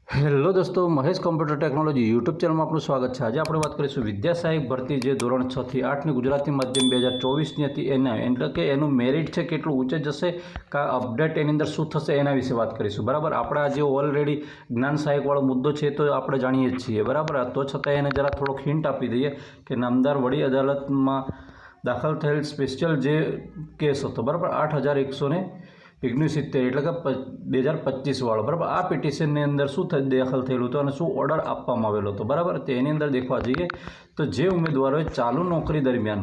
Hello દોસ્તો, Mahesh computer technology YouTube ચેનલમાં આપનું સ્વાગત છે। આજે આપણે વાત કરીશું વિદ્યા સહાયક ભરતી જે ધોરણ 6 થી 8ની ગુજરાતી માધ્યમ 2024ની હતી એના એટલે કે એનું મેરિટ છે કેટલું ઊંચે જશે કા અપડેટ એની અંદર શું થશે એના વિશે વાત કરીશું। બરાબર, આપણે આજે ઓલરેડી જ્ઞાન સહાયકવાળો મુદ્દો છે તો આપણે જાણીએ જ છીએ। બરાબર, તો છતાં એને જરા થોડોક હિન્ટ આપી દઈએ કે નામદાર વડી અદાલતમાં દાખલ થયેલ સ્પેશિયલ જે કેસ હતો, બરાબર 8179 એટલે કે 2025 વાળો, બરાબર આ પિટિશનની અંદર શું દાખલ થયેલું હતું અને શું ઓર્ડર આપવામાં આવેલો હતો। બરાબર, તેની અંદર દેખવા જઈએ તો જે ઉમેદવારોએ ચાલુ નોકરી દરમિયાન,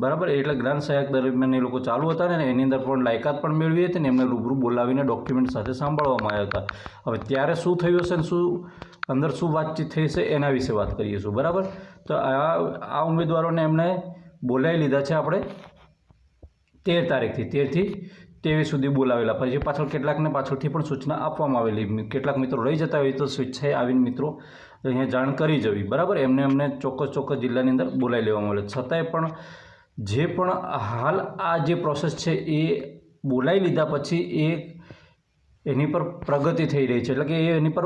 બરાબર એટલે જ્ઞાન સહાયક દરમિયાન એ લોકો ચાલુ હતા ને એની અંદર પણ લાયકાત પણ મેળવી હતી ને એમને રૂબરૂ બોલાવીને ડોક્યુમેન્ટ સાથે સાંભળવામાં આવ્યા હતા। હવે ત્યારે શું થયું હશે ને શું અંદર શું વાતચીત થઈ હશે એના વિશે વાત કરીશું। બરાબર, તો આ ઉમેદવારોને એમણે બોલાવી લીધા છે આપણે 13 તારીખથી 13થી 23 સુધી બોલાવેલા। પછી પાછળ કેટલાકને પાછળથી પણ સૂચના આપવામાં આવેલી, કેટલાક મિત્રો રહી જતા હોય તો સ્વેચ્છાએ આવીને મિત્રો અહીંયા જાણ કરી જવી। બરાબર, એમને ચોક્કસ જિલ્લાની અંદર બોલાવી લેવામાં આવેલા। છતાંય પણ જે પણ હાલ આ જે પ્રોસેસ છે એ બોલાવી લીધા પછી એની પર પ્રગતિ થઈ રહી છે, એટલે કે એની પર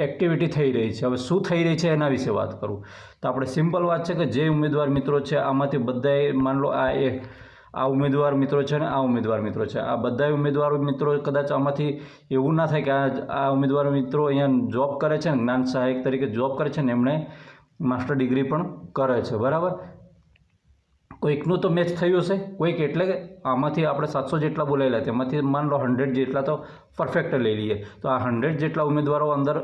એક્ટિવિટી થઈ રહી છે। હવે શું થઈ રહી છે એના વિશે વાત કરું તો આપણે સિમ્પલ વાત છે કે જે ઉમેદવાર મિત્રો છે આમાંથી બધાએ માન લો આ ઉમેદવાર મિત્રો છે ને આ ઉમેદવાર મિત્રો છે, આ બધા ઉમેદવારો મિત્રો કદાચ આમાંથી એવું ના થાય કે આ ઉમેદવાર મિત્રો અહીંયા જોબ કરે છે ને જ્ઞાન સહાયક તરીકે જોબ કરે છે ને એમણે માસ્ટર ડિગ્રી પણ કરે છે। બરાબર, કોઈકનું તો મેચ થયું હશે, કોઈક એટલે કે આમાંથી આપણે 700 જેટલા બોલાયેલા તેમાંથી માન લો 100 જેટલા તો પરફેક્ટ લઈ લઈએ તો આ 100 જેટલા ઉમેદવારો અંદર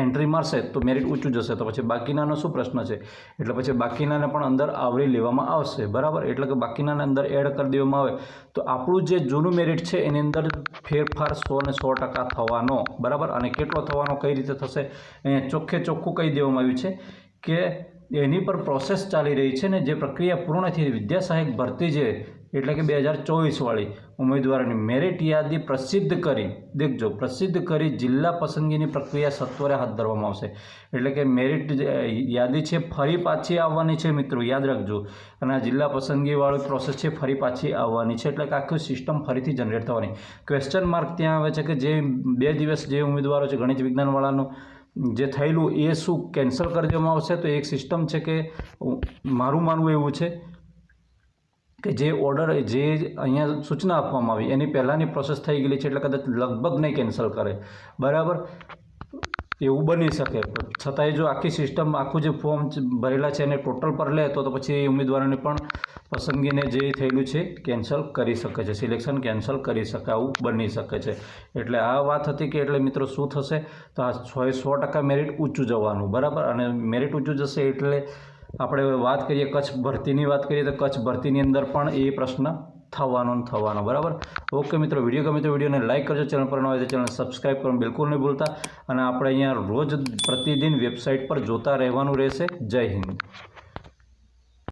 એન્ટ્રી મારશે તો મેરિટ ઊંચું જશે, તો પછી બાકીનાનો શું પ્રશ્ન છે, એટલે પછી બાકીનાને પણ અંદર આવરી લેવામાં આવશે। બરાબર, એટલે કે બાકીનાને અંદર એડ કરી દેવામાં આવે તો આપણું જે જૂનું મેરિટ છે એની અંદર ફેરફાર 100% થવાનો। બરાબર, અને કેટલો થવાનો, કઈ રીતે થશે અહીંયા ચોખ્ખું કહી દેવામાં આવ્યું છે કે એની પર પ્રોસેસ ચાલી રહી છે ને જે પ્રક્રિયા પૂર્ણ થઈ વિદ્યા સહાયક ભરતી છે એટલે કે 2024 વાળી ઉમેદવારોની મેરિટ યાદી પ્રસિદ્ધ કરી જિલ્લા પસંદગીની પ્રક્રિયા સત્વરે હાથ ધરવામાં આવશે। એટલે કે મેરિટ યાદી છે ફરી પાછી આવવાની છે મિત્રો, યાદ રાખજો, અને આ જિલ્લા પસંદગીવાળી પ્રોસેસ છે ફરી પાછી આવવાની છે, એટલે કે આખી સિસ્ટમ ફરીથી જનરેટ થવાની। ક્વેશ્ચન માર્ક ત્યાં આવે છે કે જે 2 દિવસ જે ઉમેદવારો છે ગણિત વિજ્ઞાનવાળાનું જે થયેલું એ શું કેન્સલ કરી દેવામાં આવશે, તો એક સિસ્ટમ છે કે મારું માનવું એવું છે કે જે ઓર્ડર જે અહીંયા સૂચના આપવામાં આવી એની પહેલાંની પ્રોસેસ થઈ ગયેલી છે એટલે કદાચ લગભગ નહીં કેન્સલ કરે। બરાબર, એવું બની શકે, છતાંય જો આખી સિસ્ટમ આખું જે ફોર્મ ભરેલા છે એને ટોટલ પર લે તો પછી એ ઉમેદવારોને પણ પસંદગીને જે થયેલું છે કેન્સલ કરી શકે છે, સિલેક્શન કેન્સલ કરી શકે, આવું બની શકે છે। એટલે આ વાત હતી કે એટલે મિત્રો શું થશે તો આ 100% મેરિટ ઊંચું જવાનું। બરાબર, અને મેરિટ ઊંચું જશે એટલે આપણે વાત કરીએ કચ્છ ભરતીની વાત કરીએ તો કચ્છ ભરતીની અંદર પણ એ પ્રશ્ન થવાનો। બરાબર, ઓકે મિત્રો, વિડીયો ગમે તો વિડીયોને લાઇક કરજો, ચેનલ પર ન હોય તો ચેનલ સબસ્ક્રાઈબ કરવાનું બિલકુલ નહીં ભૂલતા, અને આપણે અહીંયા રોજ પ્રતિદિન વેબસાઇટ પર જોતા રહેવાનું રહેશે। જય હિન્દ।